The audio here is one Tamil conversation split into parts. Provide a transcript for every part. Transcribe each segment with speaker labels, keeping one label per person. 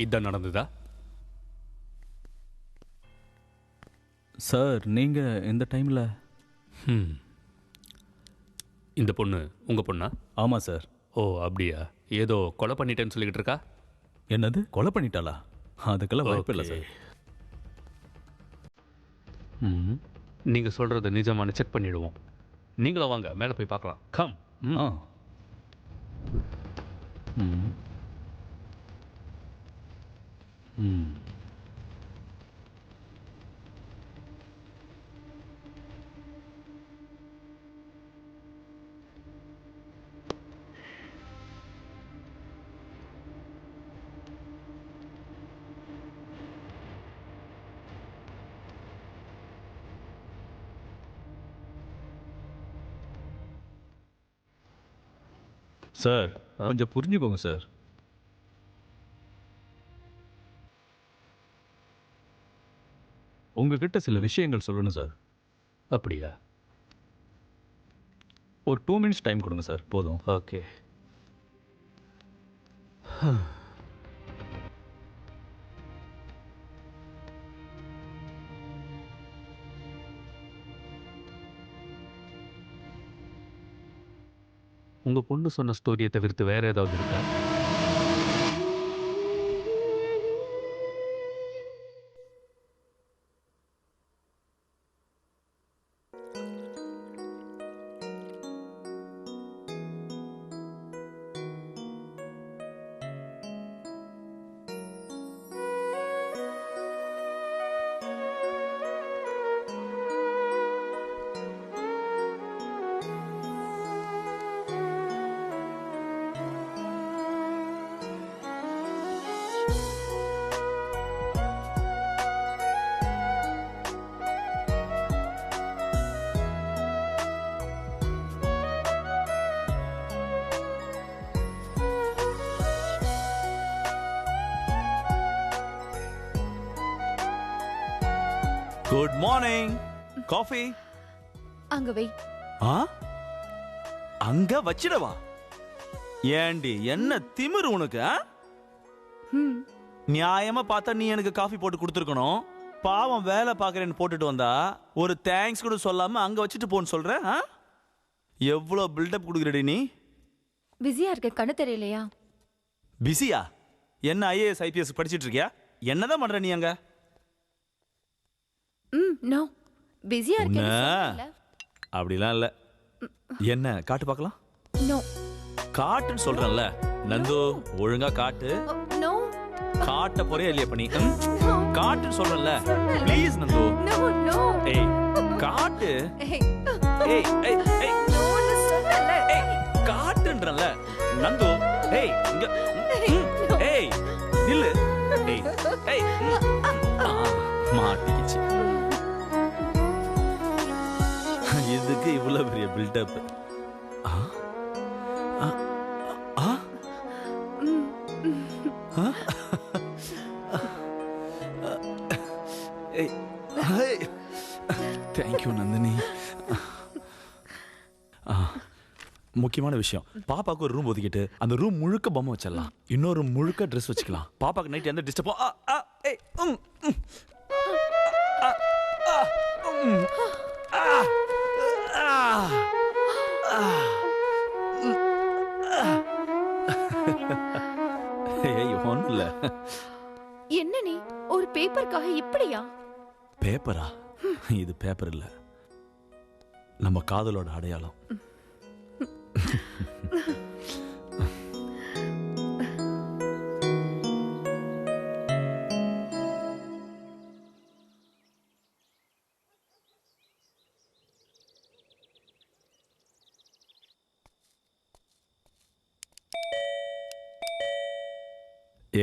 Speaker 1: இதுதான் நடந்ததா?
Speaker 2: சார் நீங்கள் இந்த டைமில்?
Speaker 1: இந்த பொண்ணு உங்கள் பொண்ணா?
Speaker 2: ஆமாம் சார்.
Speaker 1: ஓ அப்படியா? ஏதோ கொலை பண்ணிட்டேன்னு சொல்லிக்கிட்டு இருக்கா.
Speaker 2: என்னது, கொலை பண்ணிட்டாளா? அதுக்கெல்லாம் வாய்ப்பு இல்லை சார்.
Speaker 1: நீங்கள் சொல்கிறத நிஜமான செக் பண்ணிவிடுவோம். நீங்களும் வாங்க, மேலே போய் பார்க்கலாம். கம்.
Speaker 2: சார் கொஞ்சம் புரிஞ்சுக்கோங்க சார். உங்ககிட்ட சில விஷயங்கள் சொல்லணும் சார்.
Speaker 1: அப்படியா?
Speaker 2: ஒரு 2 minutes டைம் கொடுங்க சார், போதும்.
Speaker 1: ஓகே. உங்கள் பொண்ணு சொன்ன ஸ்டோரியை தவிர்த்து வேற ஏதாவது இருக்கா?
Speaker 3: Good morning. காஃபி
Speaker 4: அங்க வை.
Speaker 3: அங்க வச்சிடவா? ஏண்டி என்ன திமிரு உனக்கு? நியாயமா பார்த்தா நீ எனக்கு காஃபி போட்டு கொடுத்துருக்கணும். பாவம் வேலை பார்க்கறேன்னு போட்டுட்டு வந்தா ஒரு தேங்க்ஸ் கூட சொல்லாம அங்க வச்சுட்டு போன்னு சொல்ற. எவ்வளவு பில்டப் கொடுக்குறடி நீ?
Speaker 4: பிஸியா இருக்க, கண்ணு தெரியலையா?
Speaker 3: பிஸியா? என்ன IAS IPS படிச்சிட்டு இருக்கியா? என்னதான் பண்ற நீ அங்க?
Speaker 4: நோ, பிஸியா இருக்க.
Speaker 3: அப்படிலாம் இல்ல. என்ன காட்டு பார்க்கலாம்?
Speaker 4: நோ.
Speaker 3: காட்டுன்னு சொல்றேன்ல நந்து, ஒழுங்கா காட்டு.
Speaker 4: நோ.
Speaker 3: காட்ட போறே இல்லையா பண்ணி? காட்டுன்னு சொல்றேன்ல, ப்ளீஸ் நந்து.
Speaker 4: No no.
Speaker 3: ஏய் காட்டு. ஏய் ஏய் ஏய்
Speaker 4: நோன்னு சொல்லல.
Speaker 3: ஏய் காட்டுன்றேன்ல நந்து. ஏய் இங்க. ஏய் நில்லு. ஏய் ஏய் மாட்டிக்கிச்சு. இதுக்கு இவ்வளவு பெரிய பில்டப்? தேங்க்யூ நந்தினி. முக்கியமான விஷயம், பாப்பாக்கு ஒரு ரூம் ஒதுக்கிட்டு அந்த ரூம் முழுக்க பொம்மை வச்சிடலாம், இன்னொரு முழுக்க ட்ரெஸ் வச்சுக்கலாம். பாப்பாக்கு நைட் எந்த டிஸ்டர்போ. ஒன்றும் இல்ல.
Speaker 4: என்ன நீ ஒரு பேப்பருக்காக இப்படியா?
Speaker 3: பேப்பரா? இது பேப்பர் இல்ல, நம்ம காதலோட அடையாளம்.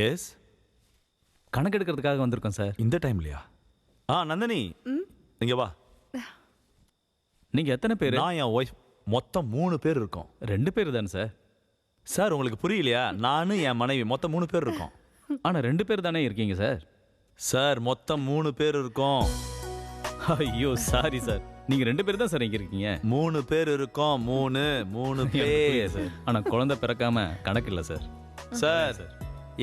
Speaker 3: எஸ்,
Speaker 2: கணக்கு எடுக்கிறதுக்காக வந்திருக்கோம் சார்.
Speaker 3: இந்த டைம்லையா? நந்தினி இங்க வா.
Speaker 2: நீங்க எத்தனை பேர்?
Speaker 3: நான் என் ஒய்ஃப் மொத்தம் 3 பேர் இருக்கோம்.
Speaker 2: 2 பேர் தானே சார்?
Speaker 3: சார் உங்களுக்கு புரியலையா? நானும் என் மனைவி மொத்தம் 3 பேர் இருக்கோம்.
Speaker 2: ஆனா 2 பேர் தானே இருக்கீங்க சார்?
Speaker 3: சார் மொத்தம் 3 பேர் இருக்கோம்.
Speaker 2: ஐயோ சாரி சார், நீங்க 2 பேர் தான் சார் இங்க இருக்கீங்க.
Speaker 3: 3 பேர் இருக்கோம். 3 பேர்
Speaker 2: சார். ஆனா குழந்தை பிறக்காம கணக்கு இல்ல சார்.
Speaker 3: சார்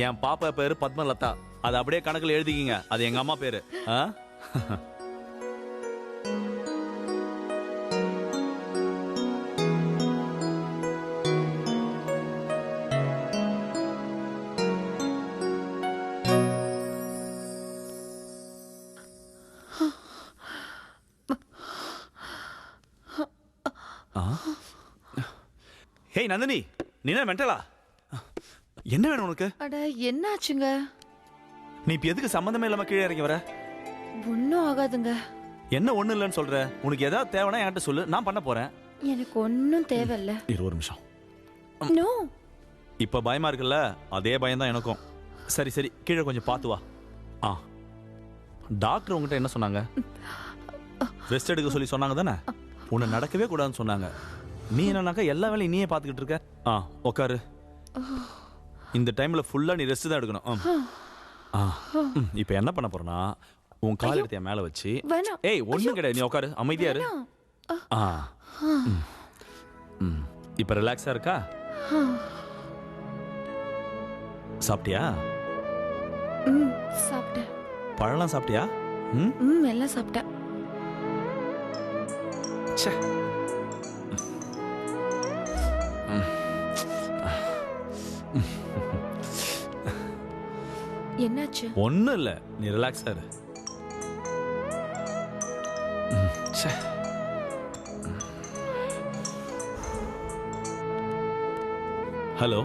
Speaker 3: என் பாப்பா பேரு பத்மலதா. அது அப்படியே கணக்குல எழுதிக்கிங்க. அது எங்க அம்மா பேரு. ஆ? ஹேய் நந்தினி, நீ என்ன மென்டலா? என்ன வேணும் உனக்கு?
Speaker 4: அட என்னாச்சுங்க?
Speaker 3: நீ இப்ப எதுக்கு சம்பந்தமே இல்லாம கீழே இறங்கி வர?
Speaker 4: ஒன்னும் ஆகாதுங்க.
Speaker 3: என்ன ஒண்ணு இல்லைன்னு சொல்ற? உனக்கு ஏதாவது தேவைன்னா என்கிட்ட சொல்லு, நான் பண்ண போறேன்.
Speaker 4: எனக்கு ஒன்னும் தேவையில்ல.
Speaker 3: ஒரு நிமிஷம்.
Speaker 4: நோ.
Speaker 3: இப்ப பயமா இருக்குல்ல? அதே பயம் தான் எனக்கும். சரி சரி, கீழே கொஞ்சம் பார்த்து வா. ஆ, டாக்டர் உங்ககிட்ட என்ன சொன்னாங்க? ரெஸ்ட் எடுக்க சொல்லி சொன்னாங்க தானே? உன்னை நடக்கவே கூடாதுன்னு சொன்னாங்க. நீ என்னன்னாக்கா எல்லா வேலையும் நீயே பார்த்துக்கிட்டு இருக்க. ஆ, உட்காரு. இந்த டைம்ல ஃபுல்லா நீ ரெஸ்ட் தான் எடுக்கணும். இப்போ என்ன பண்ண போறேன்னா, உன் கால் எடுத்து என் மேல வச்சு. ஏய், ஒண்ணும் கிடையாது, நீ உட்காரு, அமைதியா இரு. இப்போ ரிலாக்ஸா இருக்கா? சாப்பிட்டியா?
Speaker 4: சாப்பிட்டேன்.
Speaker 3: பழம்லாம் சாப்பிட்டியா?
Speaker 4: எல்லாம் சாப்பிட்டேன்.
Speaker 3: ச்சே.
Speaker 4: என்னாச்சு?
Speaker 3: ஒண்ணும் இல்ல, நீ ரிலாக்ஸா இரு. ஹலோ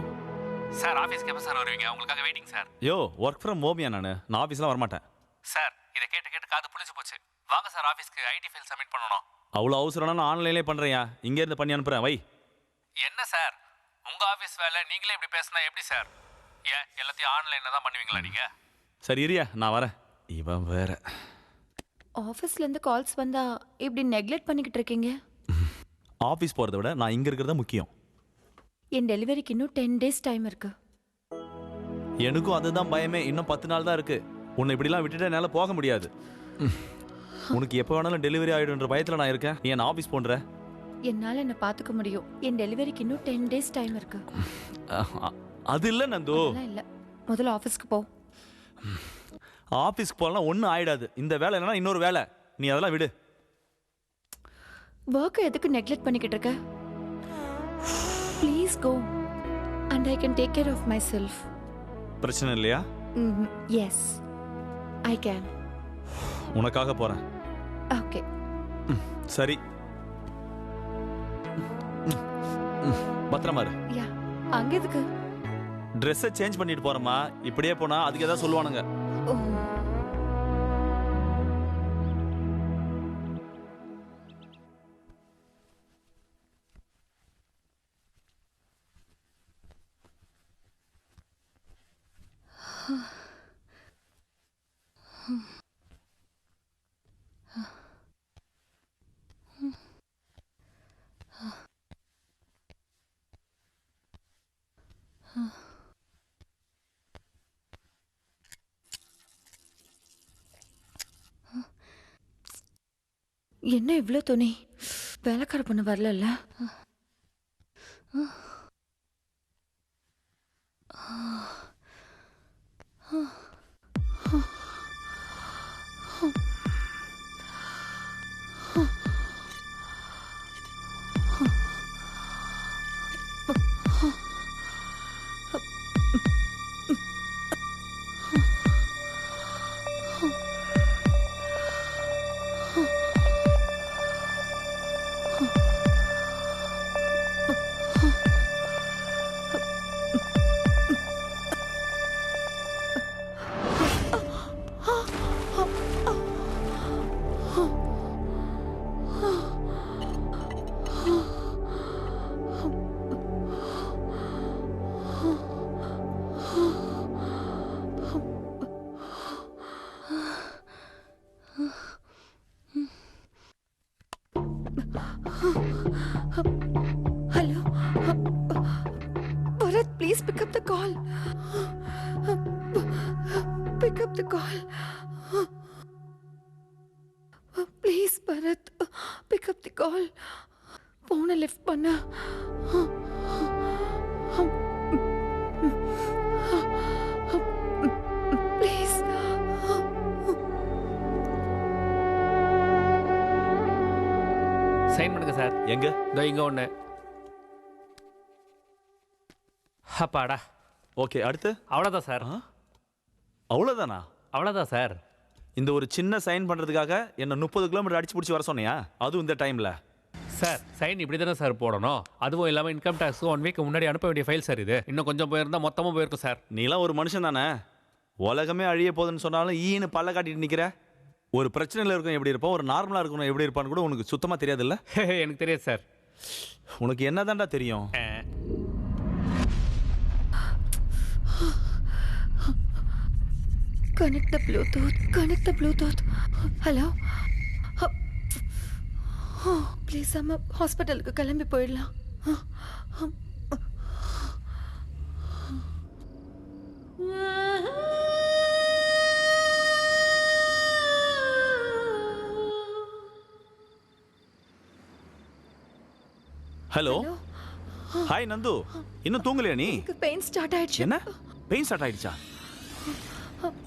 Speaker 1: சார், ஆஃபீஸ்க்கு எப்போ சார் வருவீங்க? உங்களுக்காக waiting sir.
Speaker 3: Yo, work from ஹோமியா? நான் ஆஃபீஸ்லாம் வரமாட்டேன்
Speaker 1: சார். இதை கேட்டு கேட்டு காது புளிச்சு போச்சு. வாங்க சார், ஆஃபீஸ்க்கு ஐடி ஃபைல் சப்மிட் பண்ணணும்.
Speaker 3: அவ்வளோ அவசரம்னா நான் ஆன்லைன்லேயே பண்ணுறேன். இங்கே இருந்து பண்ணி அனுப்புகிறேன், வை.
Speaker 1: என்ன சார், உங்கள் ஆஃபீஸ் வேலை நீங்களே இப்படி பேசினா எப்படி சார்? ஏன் எல்லாத்தையும் ஆன்லைனில் தான் பண்ணுவீங்களா நீங்கள்?
Speaker 3: சரி இரியா, நான் வரேன். இவன் வேற.
Speaker 4: ஆஃபீஸ்ல இருந்து கால்ஸ் வந்தா இப்படி நெக்லெக்ட் பண்ணிக்கிட்டு இருக்கீங்க.
Speaker 3: ஆஃபீஸ் போகிறத விட நான் இங்கே இருக்கிறதா முக்கியம்.
Speaker 4: என் டெலிவரிக்கு இன்னும் 10 days டைம் இருக்கு.
Speaker 3: எனக்கும் அதுதான் பயமே. இன்னும் 10 நாள் தான் இருக்கு. உன்னை இப்படிலாம் விட்டுட்டு என்னால் போக முடியாது. உனக்கு எப்போ வேணாலும் டெலிவரி ஆகிடுன்ற பயத்தில் நான் இருக்கேன். நீ என்ன ஆஃபீஸ் போன்ற?
Speaker 4: என்னால் என்ன பார்த்துக்க முடியும். என் டெலிவரிக்கு இன்னும் 10 days டைம் இருக்கு.
Speaker 3: அது இல்லை நந்து.
Speaker 4: இல்லை, முதல்ல ஆஃபீஸ்க்கு போ.
Speaker 3: ஆஃபீஸ்க்கு போகலாம் ஒன்றும் ஆயிடாது. இந்த வேலை என்னன்னா இன்னொரு வேலை. நீ அதெல்லாம் விடு.
Speaker 4: ஒர்க்கை எதுக்கு நெக்லெக்ட் பண்ணிக்கிட்டு இருக்க? Please go and I can take care of myself.
Speaker 3: பிரச்சனை இல்லையா?
Speaker 4: Yes, I can.
Speaker 3: உனக்காக போறேன்.
Speaker 4: ஓகே,
Speaker 3: சரி. பத்திரமா இரு.
Speaker 4: யா. அங்க எதுக்கு?
Speaker 3: ட்ரெஸ்ஸை சேஞ்ச் பண்ணிட்டு போறேம்மா. இப்படியே போனா அதுக்கு ஏதாவது சொல்லுவானுங்க.
Speaker 4: ஓ, என்ன இவ்வளோ துணி? வேலைக்கார பொண்ணு வரல. Hello? Bharat, please pick up the call. Pick up the call. Please, Bharat, pick up the call. Phone lift panna.
Speaker 1: Sign பண்ணுங்க சார்.
Speaker 3: எங்க?
Speaker 1: இதோ இங்க ஒன்று. அப்பாடா.
Speaker 3: ஓகே, அடுத்து?
Speaker 1: அவ்வளோதான் சார்.
Speaker 3: அவ்வளோதானா?
Speaker 1: அவ்வளோதான் சார்.
Speaker 3: இந்த ஒரு சின்ன சைன் பண்றதுக்காக என்ன 30 கிலோமீட்டர் அடிச்சு பிடிச்சி வர சொன்னியா? அதுவும் இந்த டைம்ல?
Speaker 1: சார் சைன் இப்படி தானே சார் போடணும். அதுவும் இல்லாமல் இன்கம் டேக்ஸ் 1 வீக் முன்னாடி அனுப்ப வேண்டிய ஃபைல் சார் இது. இன்னும் கொஞ்சம் போயிருந்தா மொத்தமாக போயிருக்கும் சார்.
Speaker 3: நீலாம் ஒரு மனுஷன் தானே? உலகமே அழிய போகுதுன்னு சொன்னாலும் ஈன்னு பல்ல காட்டிட்டு நிக்கிற. ஒரு பிரச்சனையில் இருக்கும் எப்படி இருப்போம், ஒரு நார்மலா இருக்கணும் எப்படி இருப்பான்னு கூட உனக்கு சுத்தமா தெரியாதுல்ல?
Speaker 1: எனக்கு தெரியாது சார்.
Speaker 3: உனக்கு என்னதான்டா தெரியும்?
Speaker 4: Connect the Bluetooth. Connect the Bluetooth. Hello? Please நம்ம ஹாஸ்பிட்டலுக்கு கிளம்பி போயிடலாம்.
Speaker 3: ஹலோ. ஹாய் நந்து, இன்னும் தூங்கலையா நீ?
Speaker 4: எனக்கு பெயின் ஸ்டார்ட் ஆயிடுச்சு.
Speaker 3: என்ன பெயின் ஸ்டார்ட் ஆயிடுச்சா?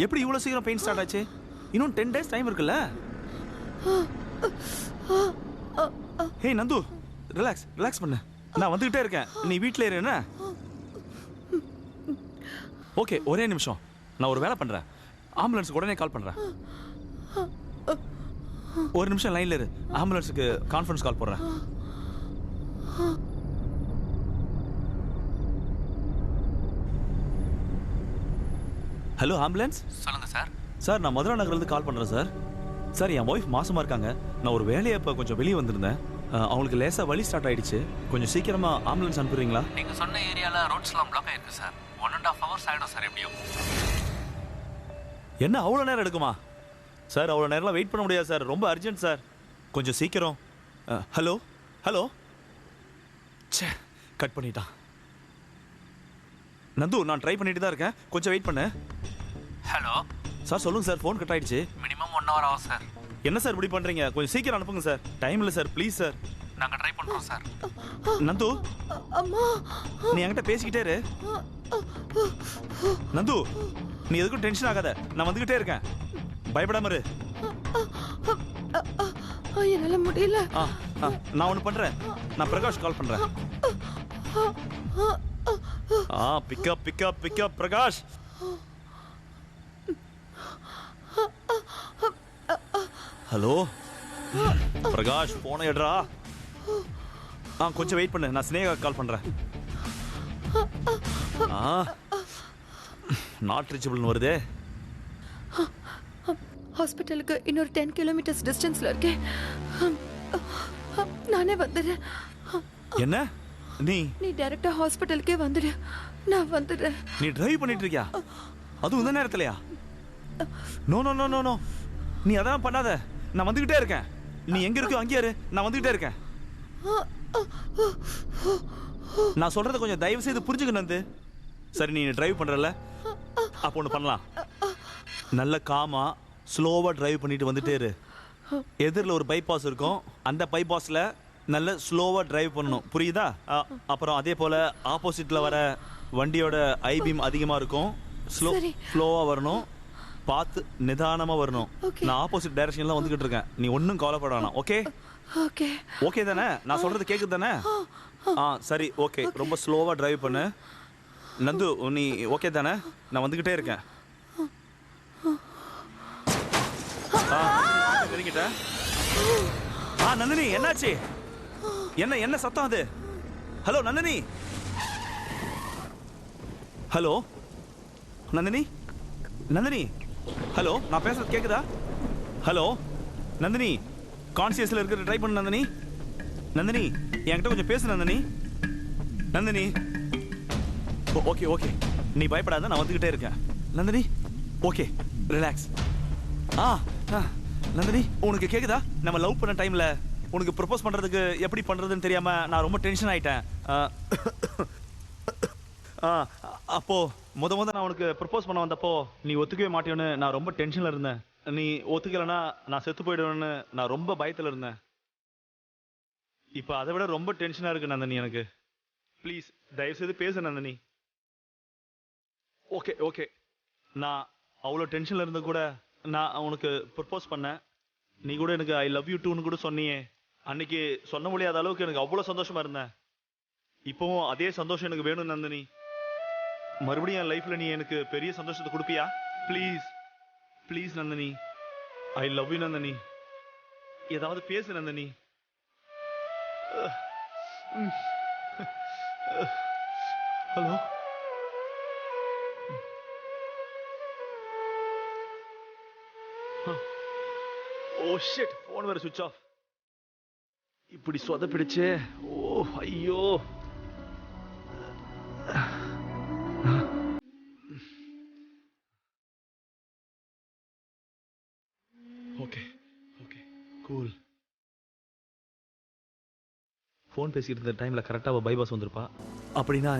Speaker 3: எப்படி இவ்வளவு சீக்கிரம் பெயின் ஸ்டார்ட் ஆச்சு? இன்னும் 10 days டைம் இருக்குல்ல? ஹே நந்து, ரிலாக்ஸ் ரிலாக்ஸ் பண்ணு. நான் வந்துகிட்டே இருக்கேன், நீ வீட்டில் இரு என்ன? ஓகே, ஒரே நிமிஷம், நான் ஒரு வேலை பண்றேன். ஆம்புலன்ஸுக்கு உடனே கால் பண்றேன். ஒரு நிமிஷம் லைன்ல இரு, ஆம்புலன்ஸுக்கு கான்ஃபரன்ஸ் கால் போடுறேன். Hello ambulance.
Speaker 1: சொல்லுங்க சார்.
Speaker 3: சார், நான் மதுரா நகர்லேருந்து கால் பண்ணுறேன் சார். சார், என் ஒய்ஃப் மாசமாக இருக்காங்க. நான் ஒரு வேலையை இப்போ கொஞ்சம் வெளியே வந்திருந்தேன். அவங்களுக்கு லேசாக வலி ஸ்டார்ட் ஆயிடுச்சு. கொஞ்சம் சீக்கிரமாக ஆம்புலன்ஸ் அனுப்புறீங்களா?
Speaker 1: நீங்கள் சொன்ன ஏரியாவில் ரோட்ஸ்லாம் பிளாக் ஆயிருக்கு சார். 1.5 hours ஆகிடும் சார் எப்படியும்.
Speaker 3: என்ன அவ்வளோ நேரம் எடுக்குமா? சார், அவ்வளோ நேரம்லாம் வெயிட் பண்ண முடியாது சார், ரொம்ப அர்ஜென்ட் சார், கொஞ்சம் சீக்கிரம். Hello hello. சே, கட் பண்ணிட்டான். நந்து, நான் ட்ரை பண்ணிட்டு தான் இருக்கேன், கொஞ்சம் வெயிட் பண்ணு.
Speaker 1: ஹலோ
Speaker 3: சார், சொல்லுங்க சார், ஃபோன் கட் ஆயிடுச்சு.
Speaker 1: மினிமம் 1 hour ஆகும் சார்.
Speaker 3: என்ன சார் இப்படி பண்ணுறீங்க? கொஞ்சம் சீக்கிரம் அனுப்புங்க சார், டைம் இல்லை சார், ப்ளீஸ் சார்.
Speaker 1: நாங்கள் ட்ரை பண்ணுறோம் சார்.
Speaker 3: நந்து,
Speaker 4: அம்மா,
Speaker 3: நீ என்கிட்ட பேசிக்கிட்டே இரு. நந்து, நீ எதுக்கும் டென்ஷன் ஆகாத, நான் வந்துகிட்டே இருக்கேன், பயப்படாம இரு.
Speaker 4: என்னால முடியல.
Speaker 3: நான் ஒன்று பண்றேன், நான் பிரகாஷ் கால் பண்றேன். Pick up pick up pick up Prakash. Hello Prakash, போன எடுறா. கொஞ்சம் வெயிட் பண்ணு, நான் ஸ்னேகா கால் பண்றேன். நாட் ரீச்சபிள்னு வருதே.
Speaker 4: ஹாஸ்பிட்டலுக்கு இன்னொரு 10 kilometers டிஸ்டன்ஸ்ல இருக்கேன். நானே வந்துடுறேன்.
Speaker 3: என்ன நீ
Speaker 4: டைரக்டா ஹாஸ்பிட்டலுக்கே வந்துடு. நான் வந்துடுறேன்.
Speaker 3: நீ டிரைவ் பண்ணிட்டு இருக்கியா? அதுவும் இந்த நேரத்துலயா? No no no no no, நீ அதான் பண்ணாத, நான் வந்துகிட்டே இருக்கேன். நீ எங்க இருக்கியோ அங்கேயே இரு, நான் வந்துகிட்டே இருக்கேன். நான் சொல்றத கொஞ்சம் தயவு செய்து புரிஞ்சுக்க நந்து. சரி, நீ டிரைவ் பண்றல, அப்போ ஒன்று பண்ணலாம். நல்ல காமா ஸ்லோவா டிரைவ் பண்ணிட்டு வந்துட்டே இரு. எதிரில் ஒரு பைபாஸ் இருக்கும், அந்த பைபாஸ்ல நல்ல ஸ்லோவா டிரைவ் பண்ணணும், புரியுதா? அப்புறம் அதே போல ஆப்போசிட்ல வர வண்டியோட ஐபீம் அதிகமா இருக்கும், ஸ்லோவா வரணும், பார்த்து நிதானமா வரணும். நான் ஆப்போசிட் டைரக்ஷன்ல வந்துகிட்டு இருக்கேன், நீ ஒன்றும் கவலைப்பட வேணாம். ஓகே
Speaker 4: ஓகே
Speaker 3: ஓகே தானே? நான் சொல்றது கேக்குது தானே? சரி, ஓகே, ரொம்ப ஸ்லோவா டிரைவ் பண்ணு. நந்து, நீ ஓகே தானே? நான் வந்துகிட்டே இருக்கேன். நெருங்கிட்டேன். நந்தினி, என்னாச்சு? என்ன என்ன சத்தம் அது? Hello Nandini. Hello Nandini. Nandini, hello, நான் பேசுறது கேக்குதா? ஹலோ நந்தினி, கான்சியஸ்ல இருக்கிற ட்ரை பண்ணு நந்தினி. நந்தினி, என்கிட்ட கொஞ்சம் பேசு நந்தினி. நந்தினி, ஓகே ஓகே, நீ பயப்படாத, நான் வந்துகிட்டே இருக்கேன். Nandini, okay, relax. நந்தினி, உனக்கு கேக்குதா? நம்ம லவ் பண்ண டைம்ல உனக்கு ப்ரப்போஸ் பண்றதுக்கு எப்படி பண்றதுன்னு தெரியாம நான் ரொம்ப டென்ஷன் ஆயிட்டேன். அப்போ முத நான் உனக்கு ப்ரப்போஸ் பண்ண வந்தப்போ நீ ஒத்துக்கவே மாட்டேன்னு நான் ரொம்ப டென்ஷன்ல இருந்தேன். நீ ஒத்துக்கலன்னா நான் செத்து போயிடுவேன்னு நான் ரொம்ப பயத்துல இருந்தேன். இப்ப அதை விட ரொம்ப டென்ஷனா இருக்கு நந்தினி எனக்கு. ப்ளீஸ் தயவு செய்து பேசு நந்தினி. ஓகே ஓகே, நான் அவ்வளோ டென்ஷன்ல இருந்த கூட நான் உனக்கு ப்ரப்போஸ் பண்ணேன். நீ கூட எனக்கு ஐ லவ் யூ டூன்னு கூட சொன்னியே, அன்னைக்கு சொல்ல முடியாத அளவுக்கு எனக்கு அவ்வளவு சந்தோஷமா இருந்தேன். இப்பவும் அதே சந்தோஷம் எனக்கு வேணும் நந்தினி. மறுபடியும் என் லைஃப்ல நீ எனக்கு பெரிய சந்தோஷத்தை கொடுப்பியா? Please please Nandini, I love you Nandini. ஏதாவது பேசு Nandini. Hello. Oh shit, phone வேற சுவிட்ச் ஆஃப். இப்படி சொதப்பிடுச்சே. ஓ ஐயோ. Okay okay cool. ஃபோன் பேசிட்டு இருந்த டைம்ல கரெக்டா அவ பைபாஸ் வந்திருப்பா. அப்படின்னா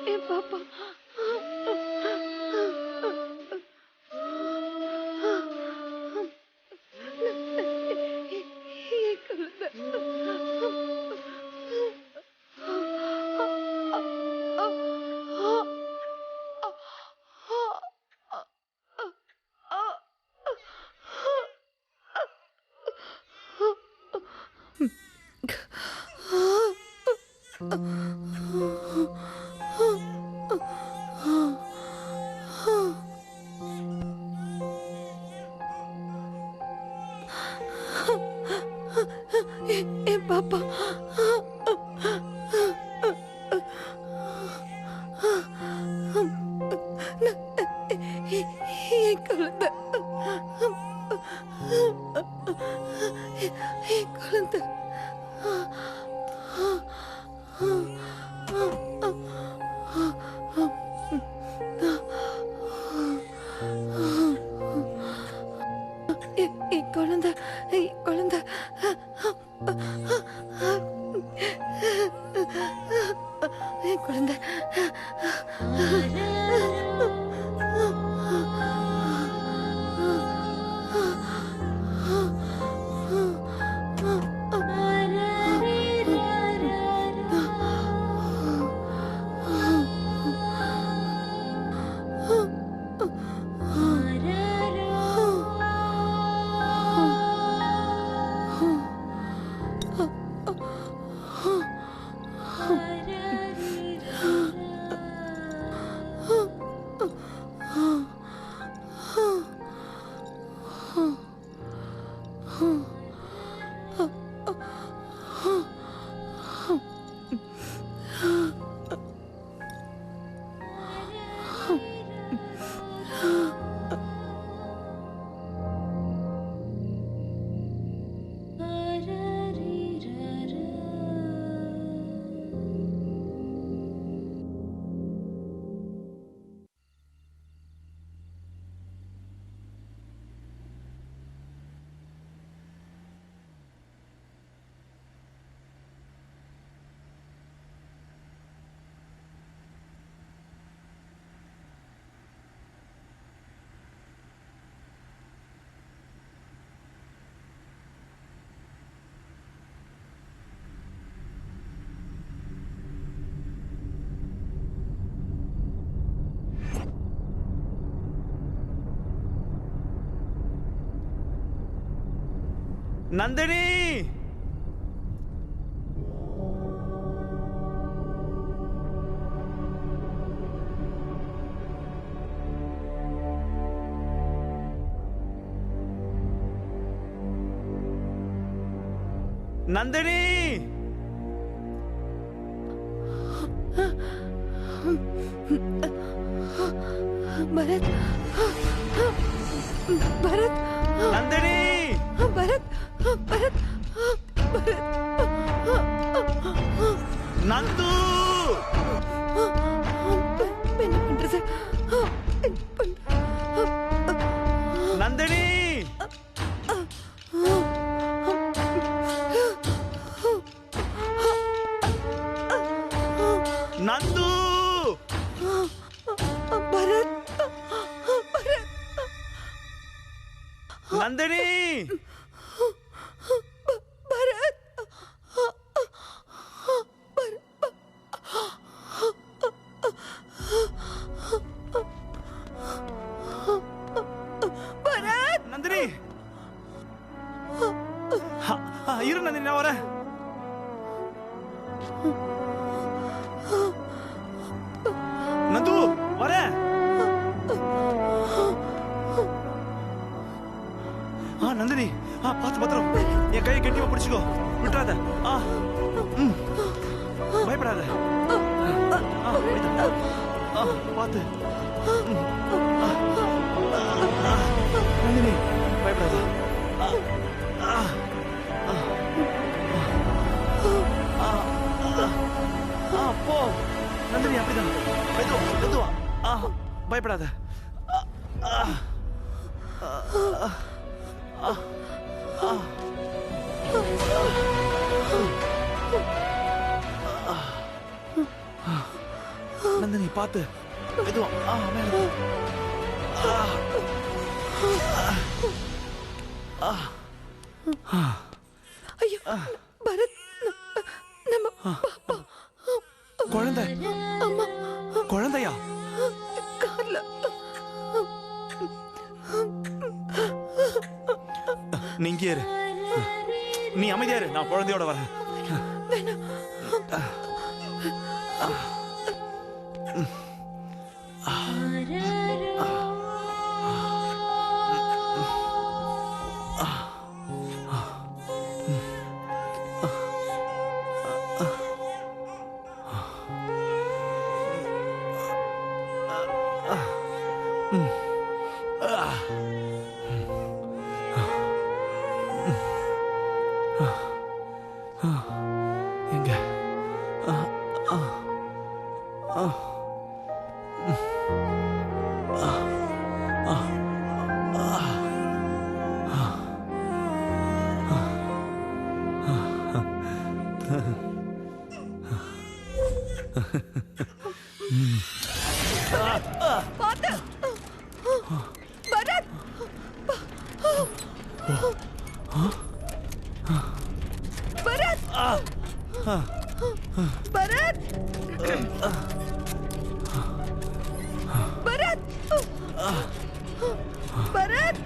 Speaker 4: என் பாப்பா என் குழந்தை என் பாப்பா என் குழந்தை என் குழந்தை என் குழந்தை என் குழந்தை என் குழந்தை
Speaker 3: நந்தினி நந்தினி
Speaker 4: பரத் பரத்
Speaker 3: நந்தினி
Speaker 4: பரத் பரத் பரத்
Speaker 3: நந்து
Speaker 4: என்ன பண்றது என்ன பண்றது
Speaker 3: நந்தினி நந்து
Speaker 4: பரத் பரத்
Speaker 3: நந்தினி
Speaker 4: பரத் பரத்
Speaker 3: நந்தினி இரு நந்தினி நான் வரேன் நந்து வரேன் நந்தினி பார்த்து பத்திரம் என் கையை கெட்டிமா பிடிச்சுக்கோ விட்டுறாத பயப்படாத பார்த்து நந்தினி பயப்படாத போ நந்தினி அப்படிதான் மெதுவா மெதுவா பயப்படாத நந்தினி பார்த்து மெதுவா மேல
Speaker 4: ஐயோ பரத் நம்ம பாப்பா
Speaker 3: குழந்தை
Speaker 4: அம்மா
Speaker 3: குழந்தையா
Speaker 4: கார்ல
Speaker 3: நீங்க இரு நீ அமைதியா இரு நான் குழந்தையோட வரேன் எங்க
Speaker 4: பாத்து பரத் பரத் பரத் பரத் பரத் பரத்